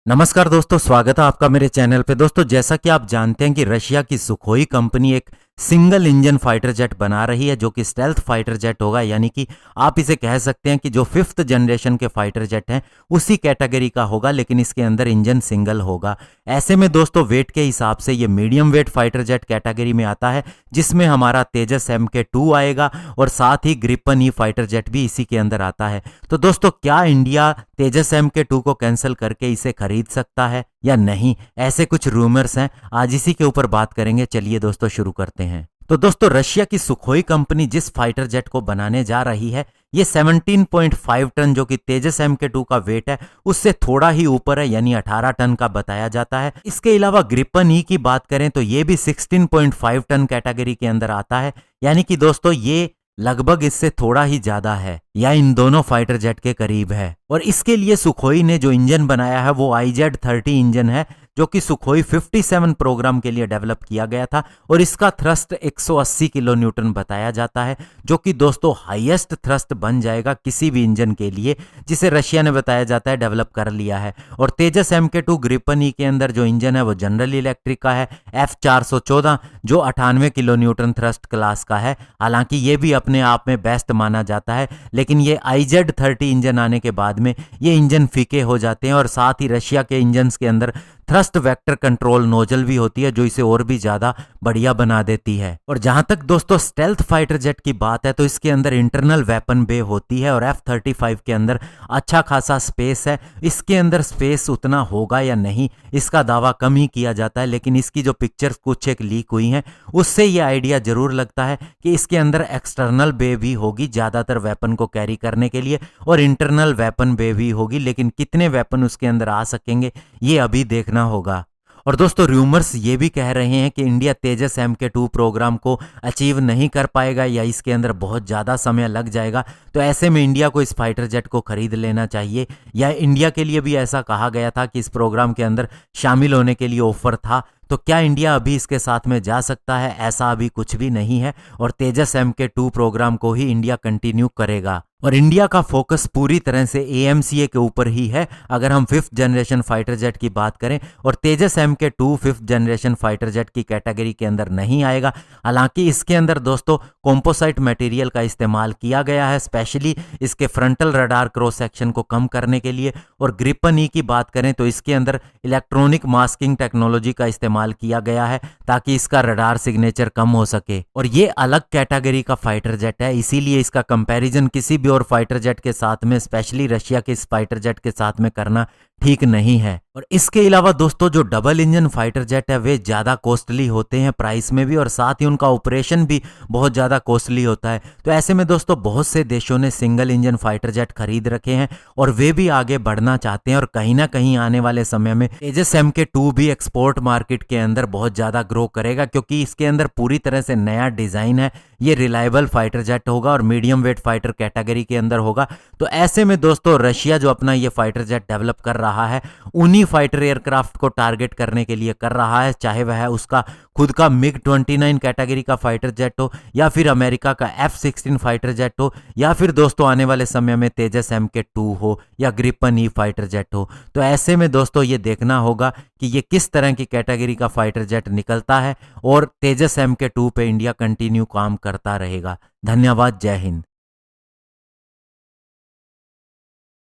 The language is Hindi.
नमस्कार दोस्तों, स्वागत है आपका मेरे चैनल पे। दोस्तों, जैसा कि आप जानते हैं कि रशिया की सुखोई कंपनी एक सिंगल इंजन फाइटर जेट बना रही है जो कि स्टेल्थ फाइटर जेट होगा, यानी कि आप इसे कह सकते हैं कि जो 5th जनरेशन के फाइटर जेट हैं उसी कैटेगरी का होगा, लेकिन इसके अंदर इंजन सिंगल होगा। ऐसे में दोस्तों वेट के हिसाब से ये medium wait fighter jet category में आता है, जिसमें हमारा तेजस MK2 आएगा और साथ ही ग्रिपन ई फाइटर जेट भी इसी के अंदर आता है। तो दोस्तों, क्या इंडिया तेजस MK2 को कैंसिल करके इसे खरीद सकता है या नहीं? ऐसे कुछ रूमर्स हैं, आज इसी के ऊपर बात करेंगे। चलिए दोस्तों शुरू करते हैं। तो दोस्तों, रशिया की सुखोई कंपनी जिस फाइटर जेट को बनाने जा रही है, ये 17.5 टन जो कि तेजस MK2 का वेट है उससे थोड़ा ही ऊपर है, यानी 18 टन का बताया जाता है। इसके अलावा ग्रिपन ई की बात करें तो ये भी 16.5 टन कैटेगरी के अंदर आता है, यानी कि दोस्तों ये लगभग इससे थोड़ा ही ज्यादा है या इन दोनों फाइटर जेट के करीब है। और इसके लिए सुखोई ने जो इंजन बनाया है वो IZ-30 इंजन है, जो कि सुखोई 57 प्रोग्राम के लिए डेवलप किया गया था और इसका थ्रस्ट 180 किलो न्यूटन बताया जाता है, जो कि दोस्तों हाईएस्ट थ्रस्ट बन जाएगा किसी भी इंजन के लिए, जिसे रशिया ने बताया जाता है डेवलप कर लिया है। और तेजस MK2 ग्रिपन ई के अंदर जो इंजन है वो जनरल इलेक्ट्रिक का है F414, जो 98 किलो न्यूटन थ्रस्ट क्लास का है। हालांकि ये भी अपने आप में बेस्ट माना जाता है, लेकिन ये IZ-30 इंजन आने के बाद में ये इंजन फीके हो जाते हैं और साथ ही रशिया के इंजन्स के अंदर थ्रस्ट वेक्टर कंट्रोल नोजल भी होती है, जो इसे और भी ज्यादा बढ़िया बना देती है। और जहां तक दोस्तों स्टेल्थ फाइटर जेट की बात है तो इसके अंदर इंटरनल वेपन बे होती है और F-35 के अंदर अच्छा खासा स्पेस है। इसके अंदर स्पेस उतना होगा या नहीं इसका दावा कम ही किया जाता है, लेकिन इसकी जो पिक्चर्स कुछ एक लीक हुई हैं उससे ये आइडिया जरूर लगता है कि इसके अंदर एक्सटर्नल बे भी होगी ज्यादातर वेपन को कैरी करने के लिए, और इंटरनल वेपन बे भी होगी, लेकिन कितने वेपन उसके अंदर आ सकेंगे ये अभी देखना होगा। और दोस्तों, रूमर्स ये भी कह रहे हैं कि इंडिया तेजस MK2 प्रोग्राम को अचीव नहीं कर पाएगा या इसके अंदर बहुत ज़्यादा समय लग जाएगा। तो ऐसे में इंडिया को इस फाइटर जेट को खरीद लेना चाहिए, या इंडिया के लिए भी ऐसा कहा गया था कि इस प्रोग्राम के अंदर शामिल होने के लिए ऑफर था। तो क्या इंडिया अभी इसके साथ में जा सकता है? ऐसा अभी कुछ भी नहीं है और तेजस MK2 प्रोग्राम को ही इंडिया कंटिन्यू करेगा। और इंडिया का फोकस पूरी तरह से AMCA के ऊपर ही है अगर हम 5th जनरेशन फाइटर जेट की बात करें, और तेजस MK2 5th generation fighter jet की कैटेगरी के अंदर नहीं आएगा। हालांकि इसके अंदर दोस्तों कॉम्पोसाइट मटेरियल का इस्तेमाल किया गया है, स्पेशली इसके फ्रंटल रडार क्रॉस सेक्शन को कम करने के लिए। और ग्रिपन ई की बात करें तो इसके अंदर इलेक्ट्रॉनिक मास्किंग टेक्नोलॉजी का इस्तेमाल किया गया है ताकि इसका रडार सिग्नेचर कम हो सके। और ये अलग कैटेगरी का फाइटर जेट है, इसीलिए इसका कंपैरिजन किसी भी और फाइटर जेट के साथ में, स्पेशली रशिया के इस फाइटर जेट के साथ में करना ठीक नहीं है। और इसके अलावा दोस्तों जो डबल इंजन फाइटर जेट है वे ज़्यादा कॉस्टली होते हैं प्राइस में भी, और साथ ही उनका ऑपरेशन भी बहुत ज़्यादा कॉस्टली होता है। तो ऐसे में दोस्तों बहुत से देशों ने सिंगल इंजन फाइटर जेट खरीद रखे हैं और वे भी आगे बढ़ना चाहते हैं, और कहीं ना कहीं आने वाले समय में तेजस MK2 भी एक्सपोर्ट मार्केट के अंदर बहुत ज़्यादा ग्रो करेगा, क्योंकि इसके अंदर पूरी तरह से नया डिज़ाइन है। ये रिलायबल फाइटर जेट होगा और मीडियम वेट फाइटर कैटेगरी के अंदर होगा। तो ऐसे में दोस्तों रशिया जो अपना ये फाइटर जेट डेवलप कर रहा है उन्हीं फाइटर एयरक्राफ्ट को टारगेट करने के लिए कर रहा है, चाहे वह उसका खुद का MiG-29 कैटेगरी का फाइटर जेट हो, या फिर अमेरिका का F-16 फाइटर जेट हो, या फिर दोस्तों आने वाले समय में तेजस MK2 हो या ग्रिपन ई फाइटर जेट हो। तो ऐसे में दोस्तों ये देखना होगा कि ये किस तरह की कैटेगरी का फाइटर जेट निकलता है, और तेजस MK2 पे इंडिया कंटिन्यू काम करता रहेगा। धन्यवाद, जय हिंद।